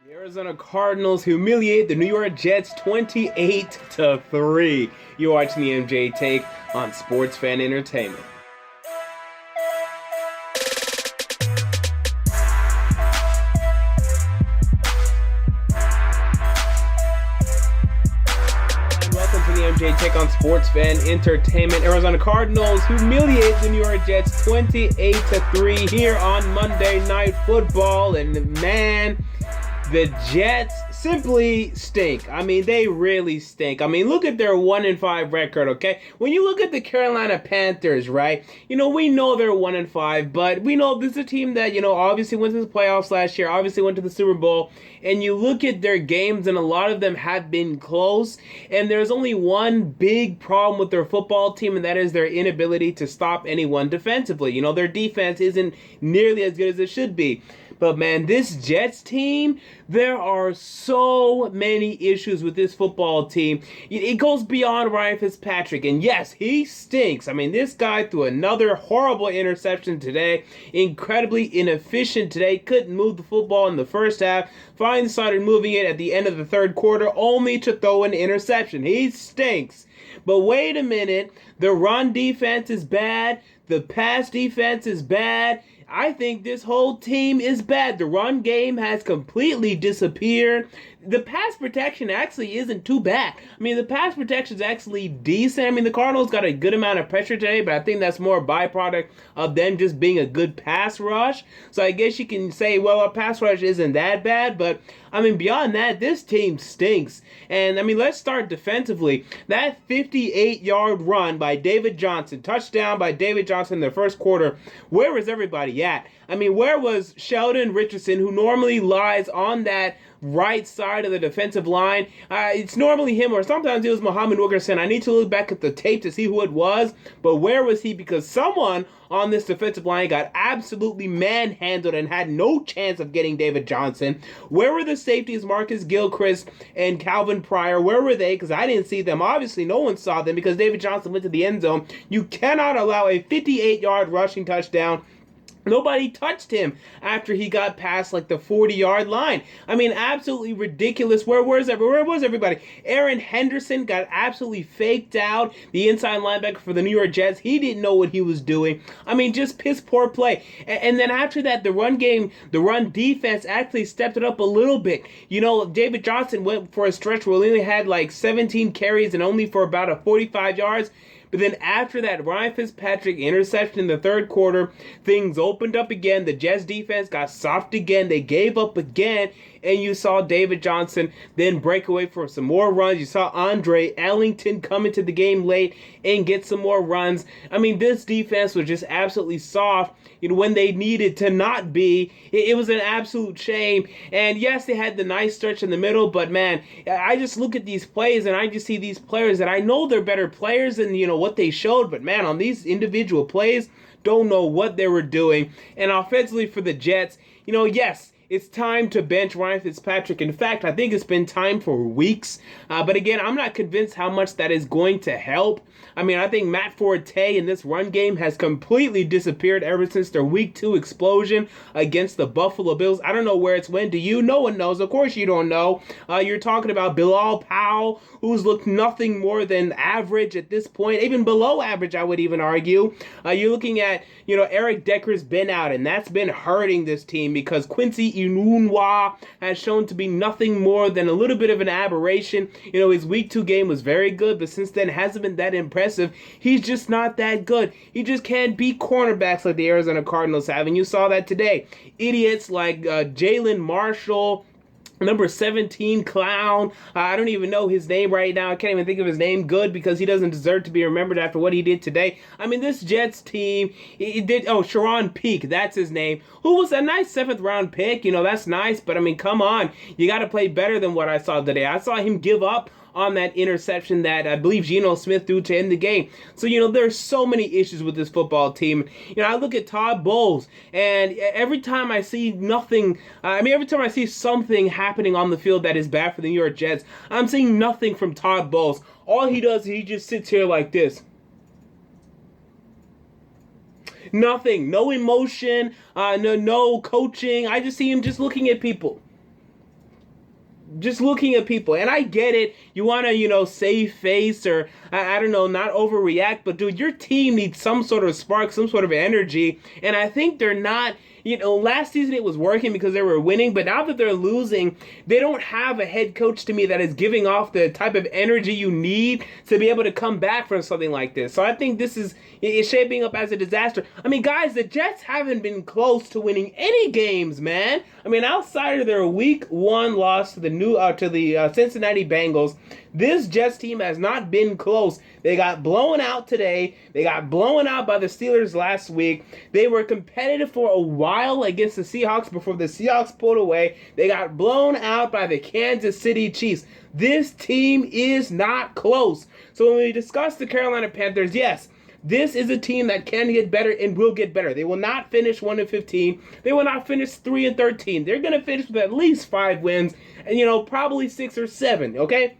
The Arizona Cardinals humiliate the New York Jets 28-3. You're watching the MJ Take on Sports Fan Entertainment. And welcome to the MJ Take on Sports Fan Entertainment. Arizona Cardinals humiliate the New York Jets 28-3 here on Monday Night Football. And man, the Jets simply stink. I mean, they really stink. I mean, look at their 1-5 record, okay? When you look at the Carolina Panthers, right? We know they're 1-5, but we know this is a team that, obviously went to the playoffs last year, obviously went to the Super Bowl, and you look at their games, and a lot of them have been close, and there's only one big problem with their football team, and that is their inability to stop anyone defensively. Their defense isn't nearly as good as it should be. But man, this Jets team, there are so many issues with this football team. It goes beyond Ryan Fitzpatrick. And yes, he stinks. I mean, this guy threw another horrible interception today. Incredibly inefficient today. Couldn't move the football in the first half. Finally started moving it at the end of the third quarter, only to throw an interception. He stinks. But wait a minute. The run defense is bad. The pass defense is bad. I think this whole team is bad. The run game has completely disappeared. The pass protection actually isn't too bad. I mean, the pass protection is actually decent. I mean, the Cardinals got a good amount of pressure today, but I think that's more a byproduct of them just being a good pass rush. So I guess you can say, well, our pass rush isn't that bad, but I mean, beyond that, this team stinks. And I mean, let's start defensively. That 58-yard run by David Johnson, touchdown by David Johnson in the first quarter, where was everybody at? I mean, where was Sheldon Richardson, who normally lies on that right side of the defensive line? It's normally him, or sometimes it was Muhammad Wilkerson. I need to look back at the tape to see who it was, but where was he? Because someone on this defensive line got absolutely manhandled and had no chance of getting David Johnson. Where were the safeties, Marcus Gilchrist and Calvin Pryor? Where were they? Because I didn't see them. Obviously, no one saw them because David Johnson went to the end zone. You cannot allow a 58-yard rushing touchdown. Nobody touched him after he got past like the 40-yard line. I mean, absolutely ridiculous. Where was everybody? Aaron Henderson got absolutely faked out. The inside linebacker for the New York Jets, he didn't know what he was doing. I mean, just piss poor play. And then after that, the run defense actually stepped it up a little bit. David Johnson went for a stretch where he only had like 17 carries and only for about a 45 yards. But then after that Ryan Fitzpatrick interception in the third quarter, things opened up again. The Jets defense got soft again. They gave up again. And you saw David Johnson then break away for some more runs. You saw Andre Ellington come into the game late and get some more runs. I mean, this defense was just absolutely soft when they needed to not be. It was an absolute shame. And yes, they had the nice stretch in the middle, but man, I just look at these plays and I just see these players that I know they're better players than what they showed, but man, on these individual plays, don't know what they were doing. And offensively for the Jets, yes, it's time to bench Ryan Fitzpatrick. In fact, I think it's been time for weeks. But again, I'm not convinced how much that is going to help. I mean, I think Matt Forte in this run game has completely disappeared ever since their Week 2 explosion against the Buffalo Bills. I don't know where it's went. Do you? No one knows. Of course you don't know. You're talking about Bilal Powell, who's looked nothing more than average at this point, even below average, I would even argue. You're looking at, Eric Decker's been out, and that's been hurting this team because Quincy Enunwa has shown to be nothing more than a little bit of an aberration. His Week 2 game was very good, but since then hasn't been that impressive. He's just not that good. He just can't beat cornerbacks like the Arizona Cardinals have, and you saw that today. Idiots like Jalen Marshall, number 17 clown. I don't even know his name right now. I can't even think of his name good because he doesn't deserve to be remembered after what he did today. I mean, this Jets team, Sharon Peak, that's his name, who was a nice 7th round pick. That's nice, but I mean, come on. You got to play better than what I saw today. I saw him give up on that interception that I believe Geno Smith threw to end the game. So, there's so many issues with this football team. I look at Todd Bowles, and every time I see every time I see something happening on the field that is bad for the New York Jets, I'm seeing nothing from Todd Bowles. All he does is he just sits here like this. Nothing. No emotion. No coaching. I just see him just looking at people. just looking at people, and I get it. You want to, save face or, I don't know, not overreact. But, dude, your team needs some sort of spark, some sort of energy. And I think they're not, last season it was working because they were winning. But now that they're losing, they don't have a head coach to me that is giving off the type of energy you need to be able to come back from something like this. So I think this is shaping up as a disaster. I mean, guys, the Jets haven't been close to winning any games, man. I mean, outside of their Week 1 loss to the Cincinnati Bengals, this Jets team has not been close. They got blown out today. They got blown out by the Steelers last week. They were competitive for a while against the Seahawks before the Seahawks pulled away. They got blown out by the Kansas City Chiefs. This team is not close. So when we discuss the Carolina Panthers, yes, this is a team that can get better and will get better. They will not finish 1-15. They will not finish 3-13. They're going to finish with at least 5 wins and, probably 6 or 7, okay?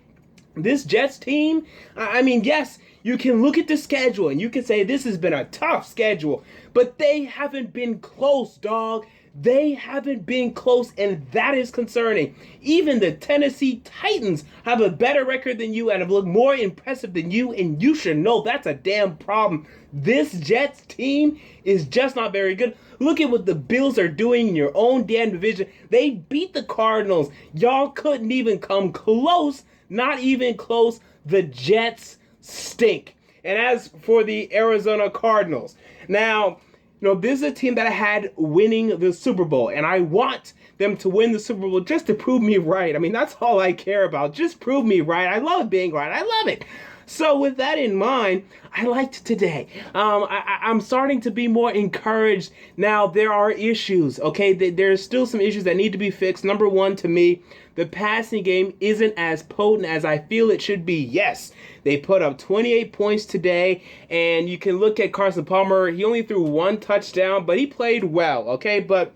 This Jets team, I mean, yes, you can look at the schedule and you can say this has been a tough schedule, but they haven't been close, dog. They haven't been close, and that is concerning. Even the Tennessee Titans have a better record than you and have looked more impressive than you, and you should know that's a damn problem. This Jets team is just not very good. Look at what the Bills are doing in your own damn division. They beat the Cardinals. Y'all couldn't even come close. Not even close. The Jets stink. And as for the Arizona Cardinals, now, this is a team that I had winning the Super Bowl, and I want them to win the Super Bowl just to prove me right. I mean, that's all I care about. Just prove me right. I love being right. I love it. So with that in mind, I liked today. I'm starting to be more encouraged. Now, there are issues, okay? There's still some issues that need to be fixed. Number one, to me, the passing game isn't as potent as I feel it should be. Yes, they put up 28 points today, and you can look at Carson Palmer. He only threw 1 touchdown, but he played well, okay? But,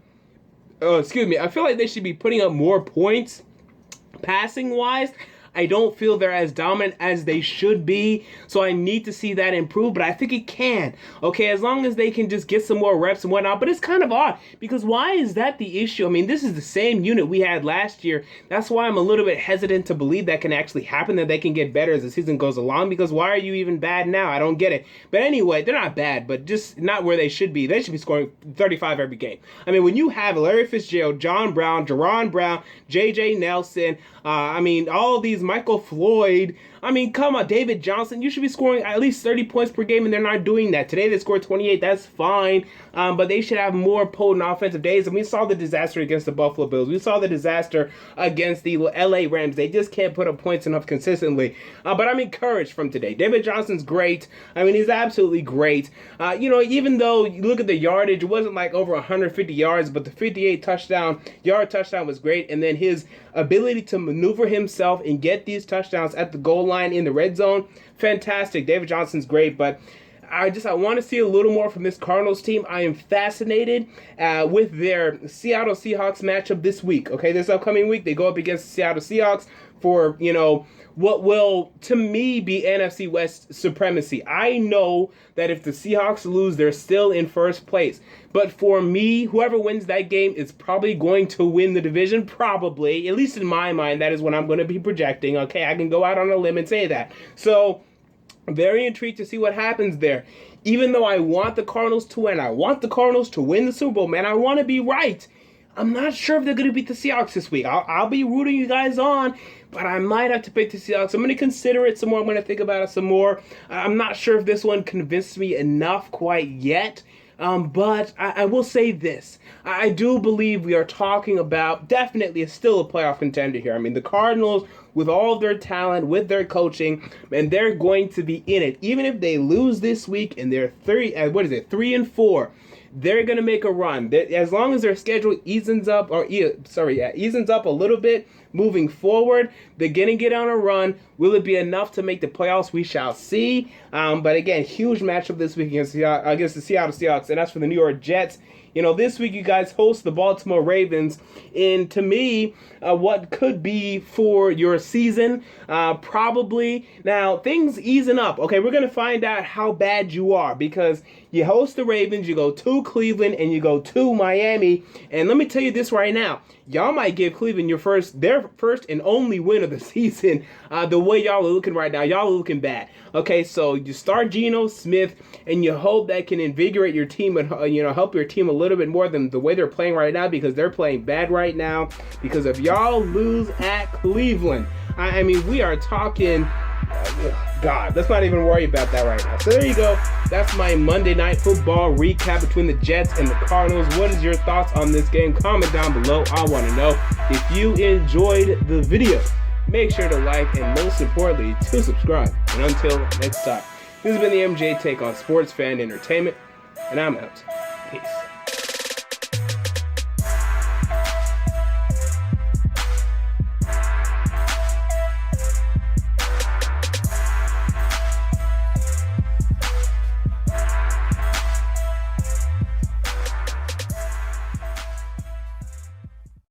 I feel like they should be putting up more points passing-wise. I don't feel they're as dominant as they should be, so I need to see that improve, but I think it can, okay, as long as they can just get some more reps and whatnot. But it's kind of odd, because why is that the issue? I mean, this is the same unit we had last year. That's why I'm a little bit hesitant to believe that can actually happen, that they can get better as the season goes along, because why are you even bad now? I don't get it. But anyway, they're not bad, but just not where they should be. They should be scoring 35 every game. I mean, when you have Larry Fitzgerald, John Brown, Jaron Brown, J.J. Nelson, all of these, Michael Floyd, come on, David Johnson, you should be scoring at least 30 points per game, and they're not doing that. Today they scored 28, that's fine, but they should have more potent offensive days, and we saw the disaster against the Buffalo Bills. We saw the disaster against the LA Rams. They just can't put up points enough consistently, but I'm encouraged from today. David Johnson's great. He's absolutely great. Even though you look at the yardage, it wasn't like over 150 yards, but the 58 yard touchdown was great, and then his ability to maneuver himself and get these touchdowns at the goal line in the red zone, fantastic. David Johnson's great, but I want to see a little more from this Cardinals team. I am fascinated with their Seattle Seahawks matchup this week. Okay, this upcoming week, they go up against the Seattle Seahawks for, what will, to me, be NFC West supremacy. I know that if the Seahawks lose, they're still in first place. But for me, whoever wins that game is probably going to win the division, probably. At least in my mind, that is what I'm going to be projecting. Okay, I can go out on a limb and say that. So, very intrigued to see what happens there. Even though I want the Cardinals to win, I want the Cardinals to win the Super Bowl, man. I want to be right. I'm not sure if they're going to beat the Seahawks this week. I'll be rooting you guys on, but I might have to pick the Seahawks. I'm going to consider it some more. I'm going to think about it some more. I'm not sure if this one convinced me enough quite yet. But I will say this. I do believe we are talking about definitely still a playoff contender here. The Cardinals, with all of their talent, with their coaching, and they're going to be in it. Even if they lose this week and they're 3-4, they're going to make a run. As long as their schedule easens up a little bit moving forward, they're going to get on a run. Will it be enough to make the playoffs? We shall see. But again, huge matchup this week against the Seattle Seahawks. And as for the New York Jets, This week you guys host the Baltimore Ravens, and to me, what could be for your season, probably. Now, things easing up. Okay, we're going to find out how bad you are, because you host the Ravens, you go to Cleveland, and you go to Miami, and let me tell you this right now. Y'all might give Cleveland their first and only win of the season. The way y'all are looking right now, y'all are looking bad. Okay, so you start Geno Smith, and you hope that can invigorate your team and help your team a little bit more than the way they're playing right now, because they're playing bad right now. Because if y'all lose at Cleveland, I mean, we are talking. God, let's not even worry about that right now. So there you go. That's my Monday Night Football recap between the Jets and the Cardinals. What is your thoughts on this game? Comment down below. I want to know. If you enjoyed the video, make sure to like and most importantly to subscribe. And until next time, this has been the MJ Take on Sports Fan Entertainment, and I'm out. Peace.